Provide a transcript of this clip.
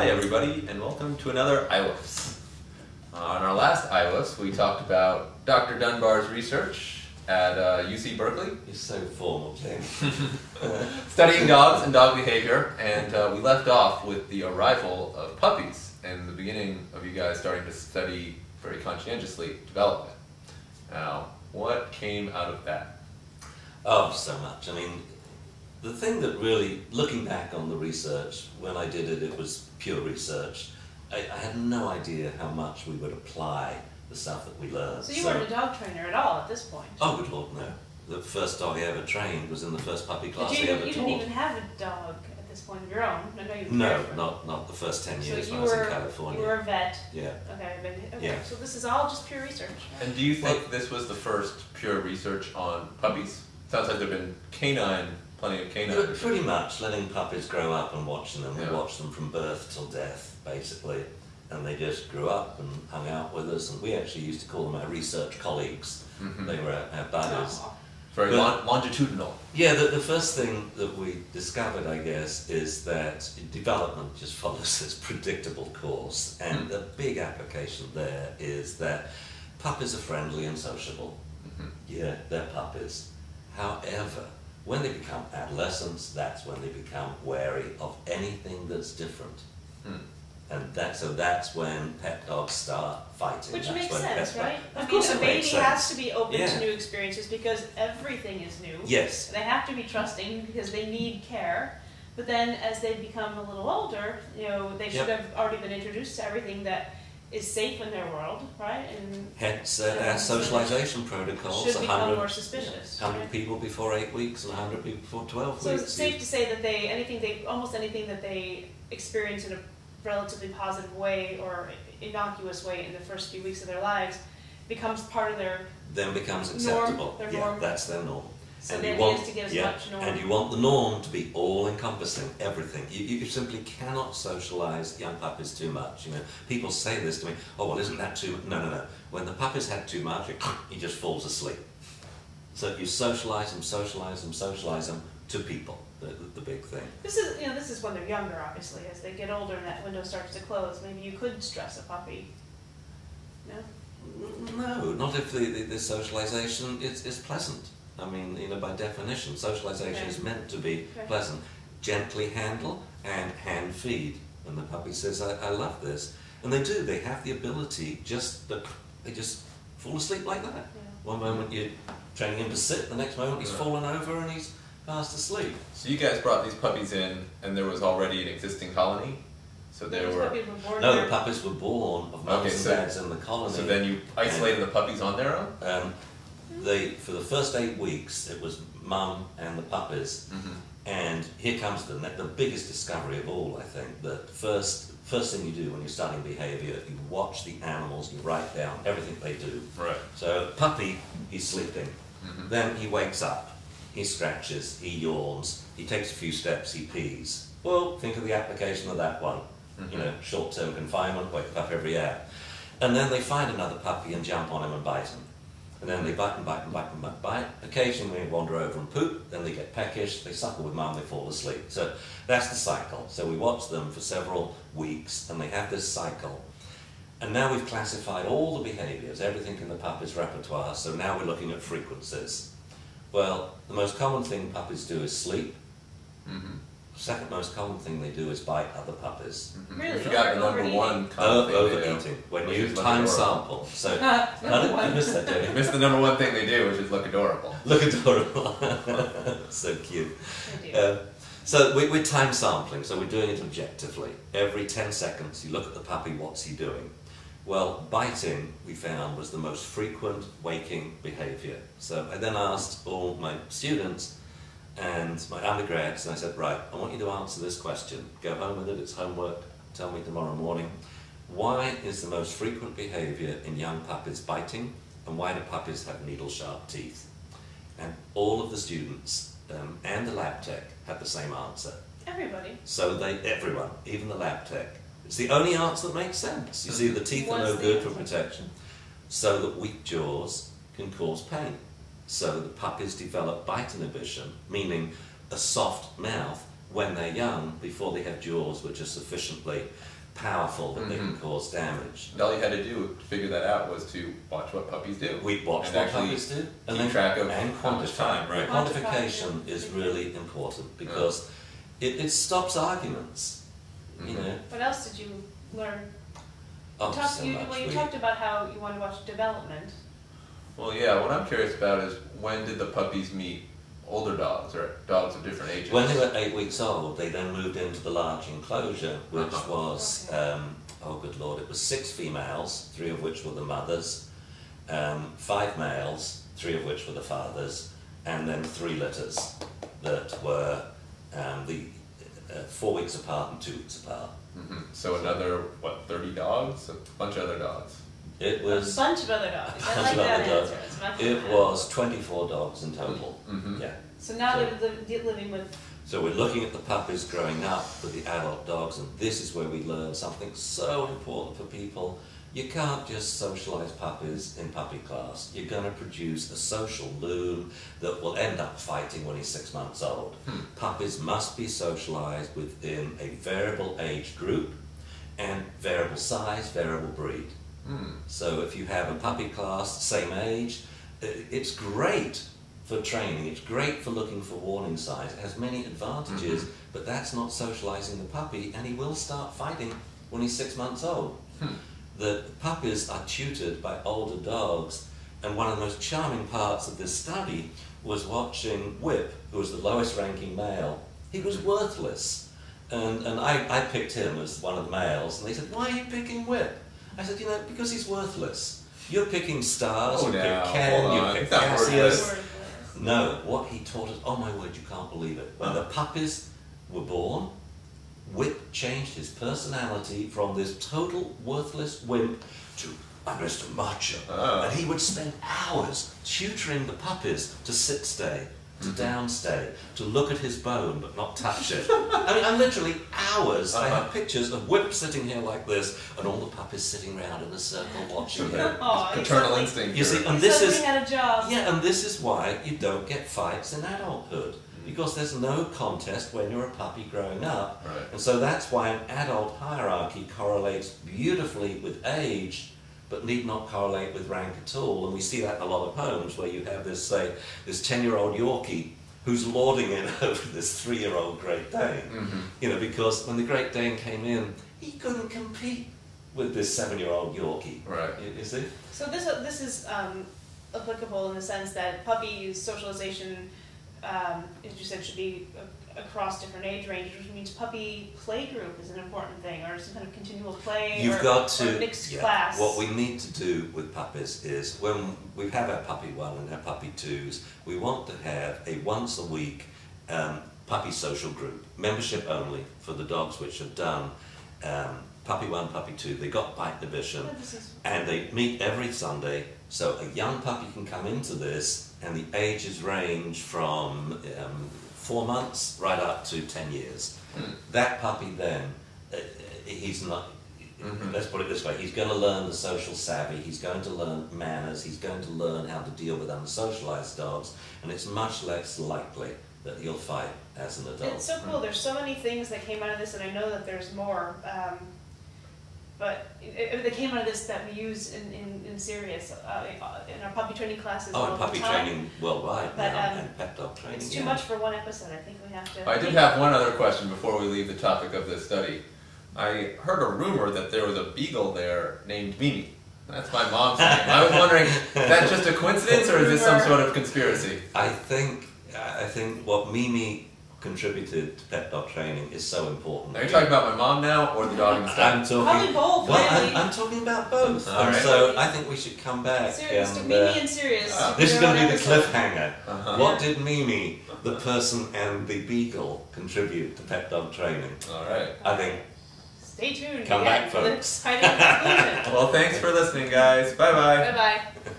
Hi everybody, and welcome to another iWoofs. On our last iWoofs, we talked about Dr. Dunbar's research at UC Berkeley. You're so formal, Tim. Studying dogs and dog behavior, and we left off with the arrival of puppies and the beginning of you guys starting to study very conscientiously development. Now, what came out of that? Oh, so much. I mean, the thing that really, looking back on the research, when I did it, it was pure research. I had no idea how much we would apply the stuff that we learned. So you weren't a dog trainer at all at this point? Oh, good Lord, no. The first dog I ever trained was in the first puppy class I ever taught. You didn't even have a dog at this point of your own? I know you No, not the first 10 years when I was in California. You were a vet? Yeah. Okay, yeah. So this is all just pure research? And do you think this was the first pure research on puppies? Sounds like there have been plenty of canine. Pretty much, letting puppies grow up and watching them. Yeah. We watched them from birth till death, basically. And they just grew up and hung out with us. And we actually used to call them our research colleagues. Mm-hmm. They were our buddies. Oh. Very longitudinal. Yeah, the first thing that we discovered, I guess, is that development just follows this predictable course. And the big application there is that puppies are friendly and sociable. Mm-hmm. Yeah, they're puppies. However, when they become adolescents, that's when they become wary of anything that's different. And that's when pet dogs start fighting. Which that's makes sense, right? Of course it makes sense. A baby has to be open to new experiences because everything is new. Yes. They have to be trusting because they need care. But then as they become a little older, they should have already been introduced to everything that is safe in their world, right? And hence our socialization protocols. Should become more suspicious. 100 people before 8 weeks and 100 people before 12 weeks. So it's safe to say that almost anything that they experience in a relatively positive way or innocuous way in the first few weeks of their lives becomes part of their then becomes acceptable. Norm, norm. That's their norm. So the idea is to get as much norm. And you want the norm to be all-encompassing, everything. You simply cannot socialize young puppies too much. People say this to me, oh, well, isn't that too much? No. When the puppy's had too much, he just falls asleep. So you socialize them to people, the big thing. This is when they're younger, obviously. As they get older and that window starts to close, maybe you could stress a puppy. No? No, not if the socialization is pleasant. I mean, by definition, socialization is meant to be pleasant. Gently handle and hand feed. And the puppy says, I love this. And they do. They have the ability they just fall asleep like that. Yeah. One moment you're training him to sit, the next moment he's fallen over and he's fast asleep. So you guys brought these puppies in and there was already an existing colony? So there were... The puppies were born of mums and dads in the colony. So then you isolated the puppies on their own? For the first 8 weeks, it was mum and the puppies. Mm-hmm. And here comes the biggest discovery of all, I think. The first thing you do when you're studying behavior, you watch the animals, you write down everything they do. Right. So puppy, he's sleeping. Mm-hmm. Then he wakes up, he scratches, he yawns, he takes a few steps, he pees. Well, think of the application of that one. Mm-hmm. Short-term confinement, wake up every hour. And then they find another puppy and jump on him and bite him. And then they bite and bite and bite and bite. Occasionally they wander over and poop, then they get peckish, they suckle with mum, they fall asleep. So that's the cycle. So we watch them for several weeks and they have this cycle. And now we've classified all the behaviours, everything in the puppy's repertoire, so now we're looking at frequencies. Well, the most common thing puppies do is sleep. Mm-hmm. The second most common thing they do is bite other puppies. Mm-hmm. Really? You forgot the number one common thing overeating. When you time sample. So, I missed that, Debbie. You missed the number one thing they do, which is look adorable. Look adorable. So cute. So we're time sampling, so we're doing it objectively. Every 10 seconds you look at the puppy, what's he doing? Well, biting, we found, was the most frequent waking behaviour. So I then asked all my students and my undergrads, and I said, right, I want you to answer this question. Go home with it, it's homework, tell me tomorrow morning. Why is the most frequent behaviour in young puppies biting, and why do puppies have needle-sharp teeth? And all of the students and the lab tech had the same answer. Everybody? So everyone, even the lab tech. It's the only answer that makes sense. You see, the teeth are no good for protection, so that weak jaws can cause pain. So the puppies develop bite inhibition, meaning a soft mouth when they're young, before they have jaws which are sufficiently powerful that they can cause damage. And all you had to do to figure that out was to watch what puppies do. We'd watch and what actually puppies do, and keep track of and how much time. Right. Quantification is really important because it stops arguments. You know. What else did you learn? Oh, so much. You talked about how you want to watch development. Well, yeah, what I'm curious about is when did the puppies meet older dogs or dogs of different ages? When they were 8 weeks old, they then moved into the large enclosure, which was, oh good lord, it was 6 females, 3 of which were the mothers, 5 males, 3 of which were the fathers, and then 3 litters that were 4 weeks apart and 2 weeks apart. So another, what, 30 dogs? A bunch of other dogs? It was a bunch of other dogs. I like that answer. It was 24 dogs in total. Yeah. So now they're living with. So we're looking at the puppies growing up with the adult dogs, and this is where we learn something so important for people. You can't just socialize puppies in puppy class. You're going to produce a social loon that will end up fighting when he's 6 months old. Puppies must be socialized within a variable age group and variable size, variable breed. So if you have a puppy class, same age, it's great for training, it's great for looking for warning signs, it has many advantages, but that's not socializing the puppy, and he will start fighting when he's 6 months old. The puppies are tutored by older dogs, and one of the most charming parts of this study was watching Whip, who was the lowest ranking male. He was worthless, and I picked him as one of the males, and they said, "Why are you picking Whip?" I said, "You know, because he's worthless. You're picking Stars, you pick Ken, you pick Cassius." No, what he taught us, oh my word, you can't believe it. When the puppies were born, Whip changed his personality from this total worthless wimp to I'm Mr. Macho. And he would spend hours tutoring the puppies to sit stay, to down stay, to look at his bone but not touch it. I mean, I'm literally hours. I have pictures of Whip sitting here like this, and all the puppies sitting around in a circle watching him. Paternal instinct. You see, and this is had a job. Yeah, and this is why you don't get fights in adulthood. Because there's no contest when you're a puppy growing up. And so that's why an adult hierarchy correlates beautifully with age, but need not correlate with rank at all. And we see that in a lot of homes where you have this, say, this 10-year-old Yorkie who's lording it over this 3-year-old Great Dane. You know, because when the Great Dane came in, he couldn't compete with this 7-year-old Yorkie. You see? So this is applicable in the sense that puppy socialization, as you said, should be across different age ranges, which means puppy play group is an important thing, or some kind of continual play. You've got to, or mixed class. What we need to do with puppies is when we have our puppy 1 and our puppy 2s, we want to have a once a week puppy social group, membership only for the dogs which have done puppy 1, puppy 2. They got bite inhibition, and they meet every Sunday. So a young puppy can come into this, and the ages range from 4 months right up to 10 years. That puppy then, he's not, let's put it this way, he's going to learn the social savvy, he's going to learn manners, he's going to learn how to deal with unsocialized dogs, and it's much less likely that he'll fight as an adult. It's so cool. There's so many things that came out of this, and I know that there's more. But they came out of this that we use in SIRIUS, in our puppy training classes. Oh, and puppy training worldwide but, now, and pet dog training. It's too much for one episode. I think we have to. I did have one other question before we leave the topic of this study. I heard a rumor that there was a beagle there named Mimi. That's my mom's name. I was wondering, is that just a coincidence or is this some sort of conspiracy? I think what Mimi contributed to pet dog training is so important. Are you talking about my mom now or the dog and stuff? I'm talking. Probably both. Well, I'm talking about both. All right. So I think we should come back. SIRIUS, and, Mimi and SIRIUS. This is going to be the cliffhanger. What did Mimi, the person, and the beagle contribute to pet dog training? All right. I think. Stay tuned. Come back, for the folks. exciting conclusion. Well, thanks for listening, guys. Bye-bye. Bye-bye.